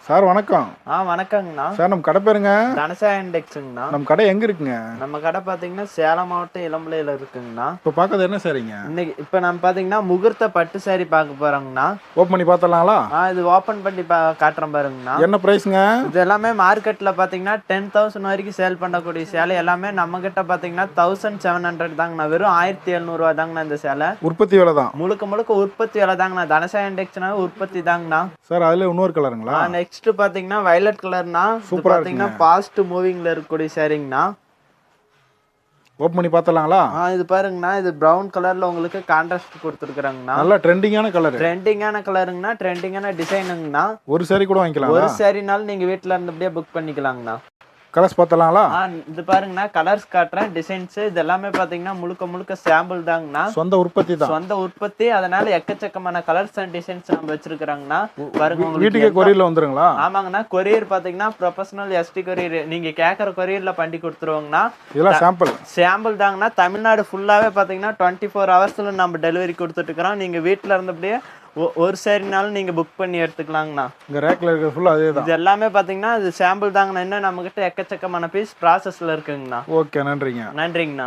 Sir வணக்கம். வணக்கங்கண்ணா. Sir நம்ம கடை பேருங்க? தனசா இண்டெக்ஸுங்கண்ணா. நம்ம கடை எங்க இருக்குங்க? நம்ம கடை பார்த்தீங்கன்னா சேலம் மாவட்டம் இளம்பிள்ளையில இருக்குங்கண்ணா. இப்போ பார்க்கறது என்ன சாரிங்க? இப்போ நம்ம பார்த்தீங்கன்னா முகூர்த்த பட்டு சாரி பார்க்க போறோங்கண்ணா. ஓப்பன் பண்ணி பார்த்தலாங்களா? இது ஓப்பன் பண்ணி காட்டுறேன் பாருங்கண்ணா. என்ன ப்ரைஸுங்க? இது எல்லாமே மார்க்கெட்டில் பார்த்தீங்கன்னா 10,000 வரைக்கும் சேல் பண்ணக்கூடிய சேலை எல்லாமே நம்ம கிட்ட பார்த்தீங்கன்னா 1,700 தாங்கண்ணா. வெறும் 1,700 தாங்கண்ணா இந்த சேலை. உற்பத்தி விலை தான்? முழுக்க முழுக்க உற்பத்தி விலை தாங்கண்ணா. தனசா இண்டெக்ஸ்னா உற்பத்தி தாங்கண்ணா. சார் அதில் இன்னொரு கலருங்களா? நெக்ஸ்ட் பாத்தீங்கன்னா வயலட் கலர்னா சூப்பரா பாத்தீங்கன்னா ஃபாஸ்ட் மூவிங்ல இருக்கக்கூடிய சாரிங்கண்ணா. ஓப்பன் பண்ணி பார்த்தலாங்களா? இது பாருங்கண்ணா, இது பிரவுன் கலர்ல உங்களுக்கு கான்ட்ராஸ்ட் கொடுத்துருக்காங்கண்ணா. நல்ல ட்ரெண்டிங்கான கலர். ட்ரெண்டிங்கான கலருங்கண்ணா, ட்ரெண்டிங்கான டிசைனுங்கண்ணா. ஒரு சாரி கூட வாங்கிக்கலாம். ஒரு சாரினாலும் நீங்க வீட்டுல இருந்தபடியே புக் பண்ணிக்கலாங்கண்ணா. கலர்ஸ் பார்த்தலாங்களா? இது பாருங்கண்ணா, கலர்ஸ் காட்டுறேன், டிசைன்ஸ் இது எல்லாமே பாத்தீங்கன்னா முழுக்க முழுக்க சாம்பிள் தாங்கண்ணா. சொந்த உற்பத்தி தான். சொந்த உற்பத்தி, அதனால எக்கச்சக்கமான கலர்ஸ் அண்ட் டிசைன்ஸ் நம்ம வச்சிருக்காங்கண்ணா. பாருங்க, வீட்டுக்கே கொரியர்ல வந்துருங்களா? ஆமாங்கண்ணா, கொரியர் பாத்தீங்கன்னா ப்ரொஃபஷனல் எஸ்டி கொரியர், நீங்க கேட்கற கொரியர்ல பண்ணி கொடுத்துருவோங்கண்ணா. இதெல்லாம் சாம்பிள் தாங்கண்ணா. தமிழ்நாடு ஃபுல்லாவே பாத்தீங்கன்னா 24 ஹவர்ஸ்ல நம்ம டெலிவரி கொடுத்துட்டு இருக்கிறோம். நீங்க வீட்டுல இருந்தபடியே ஒரு சாரினாலும் நீங்க புக் பண்ணி எடுத்துக்கலாங்கண்ணா. இந்த ரேக்ல இருக்கிற ஃபுல்லா அதே தான். இது எல்லாமே பாத்தீங்கன்னா இது சாம்பிள் தாங்கண்ணா. இன்னும் நம்ம கிட்ட எக்கச்சக்கமான பீஸ் ப்ராசஸ்ல இருக்குங்கண்ணா. ஓகே, நன்றிங்க. நன்றிங்கண்ணா.